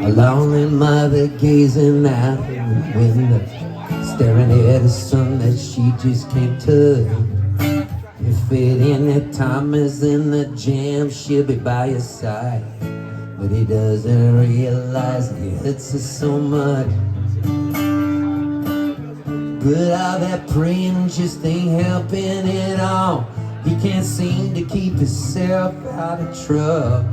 A lonely mother gazing out the window, staring at a son that she just can't touch. If it any time is in the jam, she'll be by your side. But he doesn't realize it hurts her so much. But all that praying just ain't helping at all. He can't seem to keep himself out of trouble.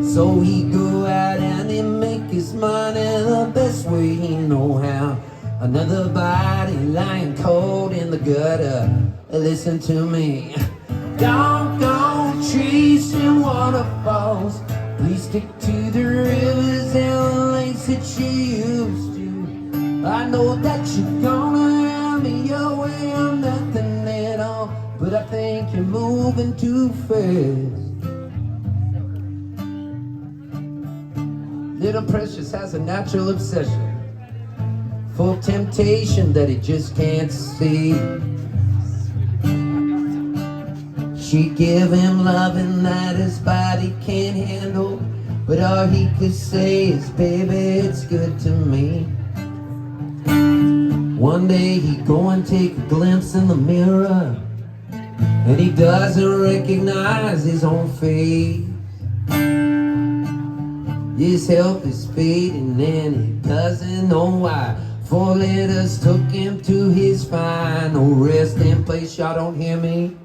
So he go out and he make his money the best way he know how. Another body lying cold in the gutter. Listen to me. Don't go chasing waterfalls. Please stick to the rivers and the lakes that you used to. I know that you're gonna have me your way or nothing at all, but I think you're moving too fast. Little Precious has a natural obsession for temptation that he just can't see. She give him loving that his body can't handle, but all he could say is, baby, it's good to me. One day he go and take a glimpse in the mirror, and he doesn't recognize his own face. His health is fading and he doesn't know why. 4 letters took him to his final resting place. Y'all don't hear me?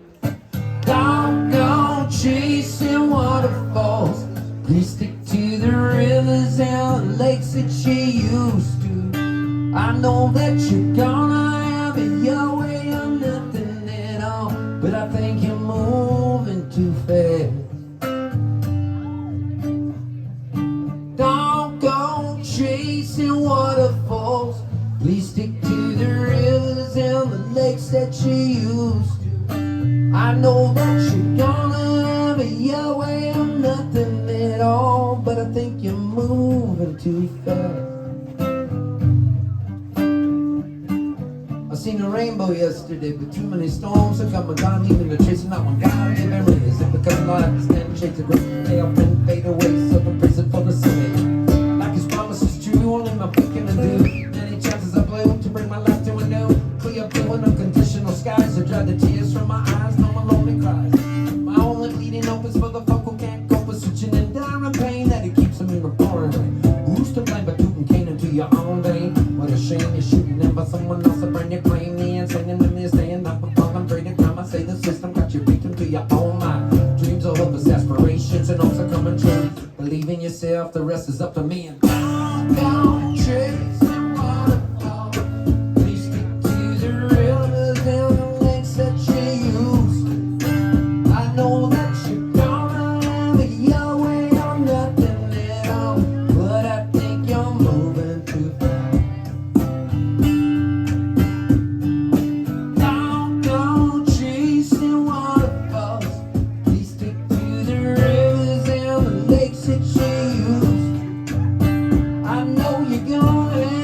Don't go chasing waterfalls. Please stick to the rivers and lakes that you used to. I know that you're gonna have it your way or nothing at all, but I think you're moving too fast. Don't go chasing waterfalls. Please stick to the rivers and the lakes that you used to. I know that you're gonna have it your way or nothing at all, but I think you're moving too fast. I seen a rainbow yesterday, but too many storms have come and gone, leaving the chasing not one guy. Is it because I understand shades of gray, they up and fade away, so the prison for the city. Like his promise is true, only my picking to do. Many chances I blew to bring my life to a new clear blue and unconditional skies. I dry the tears from my eyes, no one lonely cries. My only bleeding hope is for the folk who can't cope with such an enduring pain that it keeps them in the pouring rain. Who's to blame but Tutankhamun to your own vein? What a shame you're shooting in by someone else, a brand new claim. The insane and when they're staying up above, I'm trading crime. I say the system got you victim to your own mind. Dreams are hopeless aspirations and hopes are coming true. Believe in yourself, the rest is up to me. And don't chase and waterfall. Please stick to the rivers and the lakes that you used to. I know that you're gonna have it your way or nothing at all, but I think you're moving too fast. Don't go chasing waterfalls. Please stick to the rivers and the lakes that you used to. I know you're gonna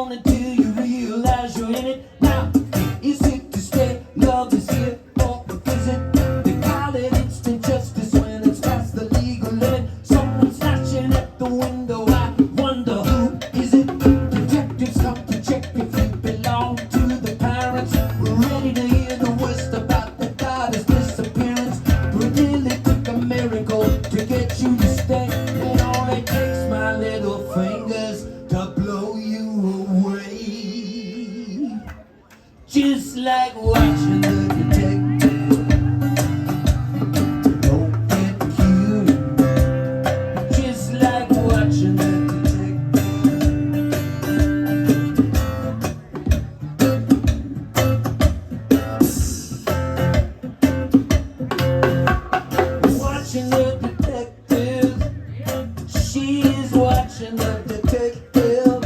on until you realize you're in it. Now, is it to stay? Love is here for a visit. They call it instant justice when it's past the legal limit. Someone snatching at the window. I wonder who is it? Detectives come to check if you belong to the parents. We're ready to hear the worst about the daughter's disappearance. But it really took a miracle to get you to stay. It only takes my little fingers to blow you away. Just like watching the detective. Don't get cute. Just like watching the watching the detective. She's watching the detective.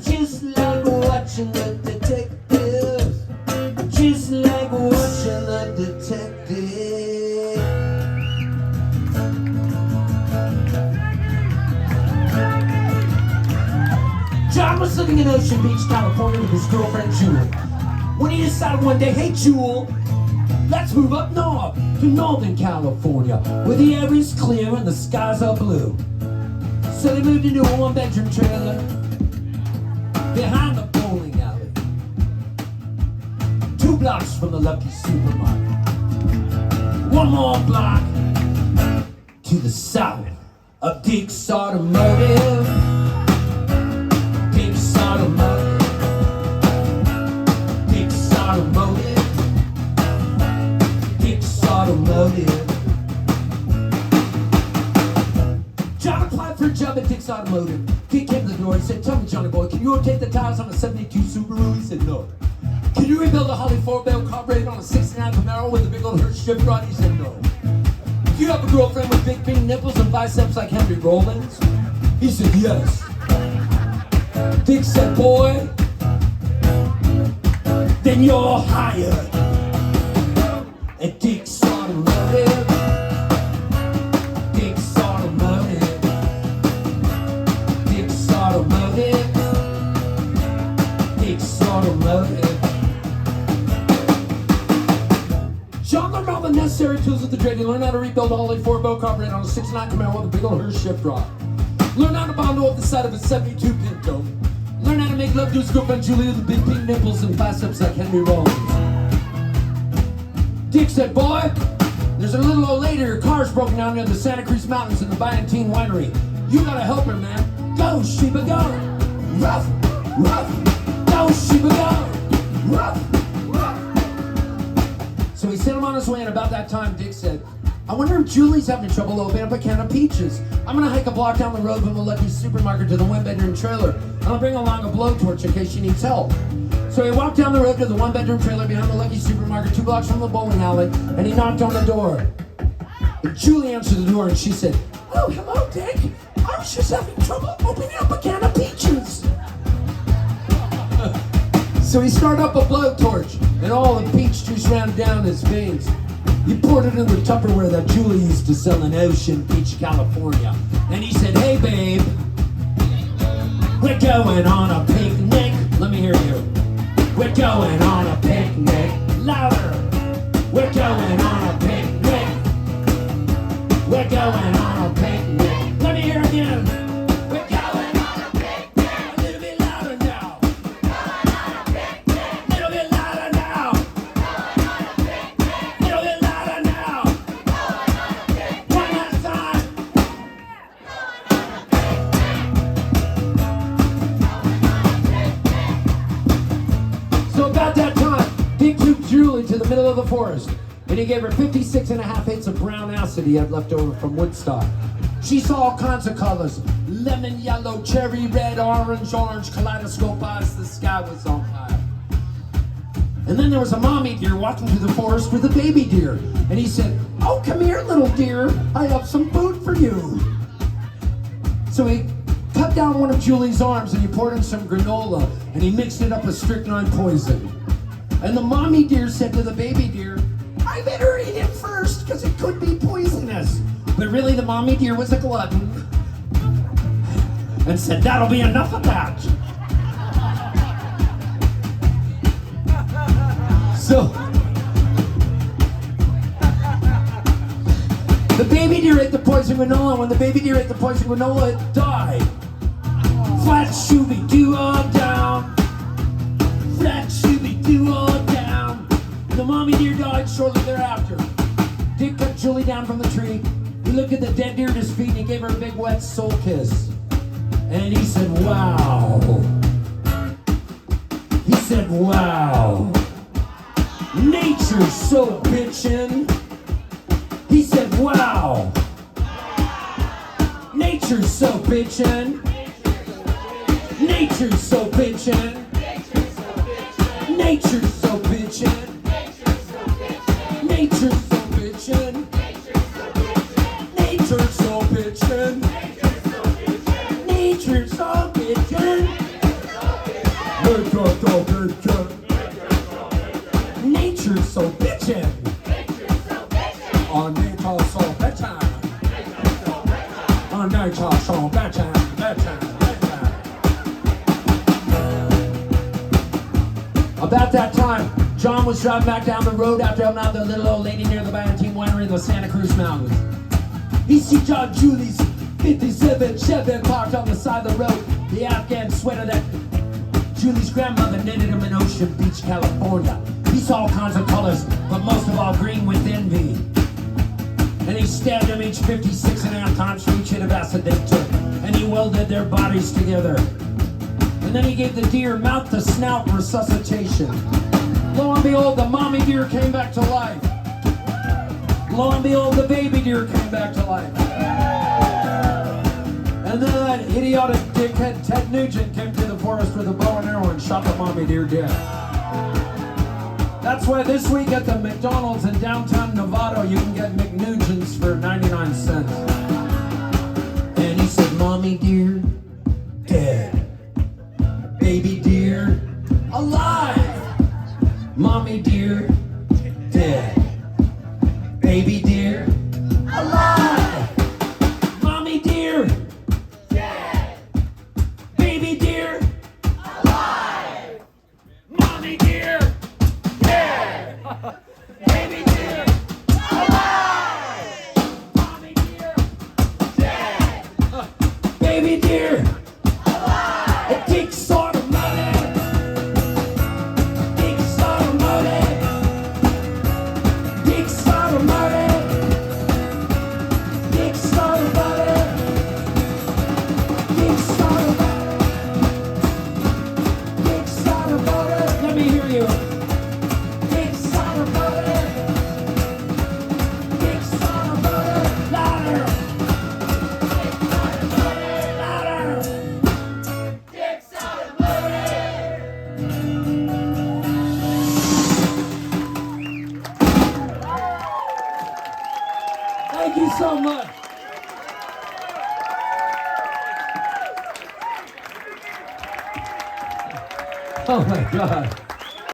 Just like watching the detective. Just like watching the detective. John was living in Ocean Beach, California with his girlfriend Jewel. When he decided one day, hey Jewel, let's move up north to Northern California, where the air is clear and the skies are blue. So they moved into a one-bedroom trailer behind the bowling alley, 2 blocks from the Lucky Supermarket. 1 more block to the south of Dick's Automotive. Dick's Automotive. Dick's Automotive. Dick's Automotive. John applied for a job at Dick's Automotive. Dick came to the door and said, tell me, Johnny boy, can you rotate the tires on a 72 Subaru? He said, no. Can you rebuild a Holly 4-bale carburetor on a 69 Camaro with a big old Hirsch shift rod? He said, no. Do you have a girlfriend with big pink nipples and biceps like Henry Rollins? He said, yes. Dick said, boy, then you're hired at Dick's Automotive. Dick's Automotive. Dick's Automotive. Dick's Automotive. John learned all the necessary tools of the trade. He learned how to rebuild a Holly 4-bale carburetor on a 69 Camaro with a big old Hirsch shift rod. Learned how to bondo up the side of a 72 Pinto. Learned how to make love to his girlfriend Julie with big pink nipples and biceps like Henry Rollins. Dick said, boy, there's a little old lady, her car's broken down near the Santa Cruz Mountains in the Byantine Winery. You gotta help her, man. Go, Sheba, go. Ruff, ruff. Go, Sheba, go. Ruff, ruff. So he sent him on his way, and about that time, Dick said, I wonder if Julie's having trouble opening up a can of peaches. I'm gonna hike a block down the road from the Lucky Supermarket to the one-bedroom trailer, and I'll bring along a blowtorch in case she needs help. So he walked down the road to the one-bedroom trailer behind the Lucky Supermarket, 2 blocks from the bowling alley, and he knocked on the door. And Julie answered the door, and she said, oh, hello, Dick. I was just having trouble opening up a can of peaches. So he started up a blowtorch, and all the peach juice ran down his veins. He poured it in the Tupperware that Julie used to sell in Ocean Beach, California. And he said, hey, babe, we're going on a picnic. Let me hear you. We're going on a picnic. Louder. We're going on a picnic. We're going on a picnic. Let me hear again. We're going on a picnic. A little bit louder now. Going on a picnic. A little bit louder now. Going on a picnic. A little bit louder now. Going on a picnic. One last time. Going on a picnic. So about that time, Dick took Julie to the middle of the forest, and he gave her 56.5 of brown acid he had left over from Woodstock. She saw all kinds of colors: lemon, yellow, cherry, red, orange, kaleidoscope eyes. The sky was on fire. And then there was a mommy deer walking through the forest with a baby deer, and he said, oh, come here, little deer, I have some food for you. So he cut down one of Julie's arms and he poured in some granola, and he mixed it up with strychnine poison. And the mommy deer said to the baby deer, I better eat it first, because it could be poisonous. But really, the mommy deer was a glutton and said, that'll be enough of that. So the baby deer ate the poison granola. When the baby deer ate the poison granola, it died. Flat shooby doo all down. Flat shooby doo all down. The mommy deer died shortly thereafter. Dick cut Julie down from the tree. He looked at the dead deer at his feet and he gave her a big wet soul kiss. And he said, wow. He said, wow. Nature's so bitchin'. He said, wow. Nature's so bitchin'. Nature's so bitchin'. Nature's so bitchin'. Nature's so bitchin'. Nature's so bitchin'. Nature's so bitchin'. Nature's so bitchin'. Nature's so bitchin'. On nature's so bitchin'. On nature's so bitchin'. About that time, John was driving back down the road after helping out the little old lady near the Ballantine Winery in the Santa Cruz Mountains. He see John Julie's 57 Chevy parked on the side of the road. The Afghan sweater that Julie's grandmother knitted him in Ocean Beach, California. He saw all kinds of colors, but most of all green with envy. And he stabbed them each 56.5 times for each hit of acid they took. And he welded their bodies together. And then he gave the deer mouth to snout resuscitation. Lo and behold, the mommy deer came back to life. Lo and behold, the baby deer came back to life. And then that idiotic dickhead Ted Nugent came to the forest with a bow and arrow and shot the mommy deer dead. That's why this week at the McDonald's in downtown Novato, you can get McNugents for 99 cents. And he said, mommy deer, dead. Baby deer, alive. Mommy deer, dead. Baby deer, alive. Mommy deer, dead. Baby deer, alive. Mommy deer, dead. Baby deer, alive. Mommy deer, dead. Baby deer, alive. It takes automotive. Takes automotive. Takes automotive. Takes automotive. Takes automotive. Takes automotive. Let me hear you. Takes automotive. Takes automotive. Louder. Takes automotive. Louder. Takes automotive. Thank you so much. Oh my God.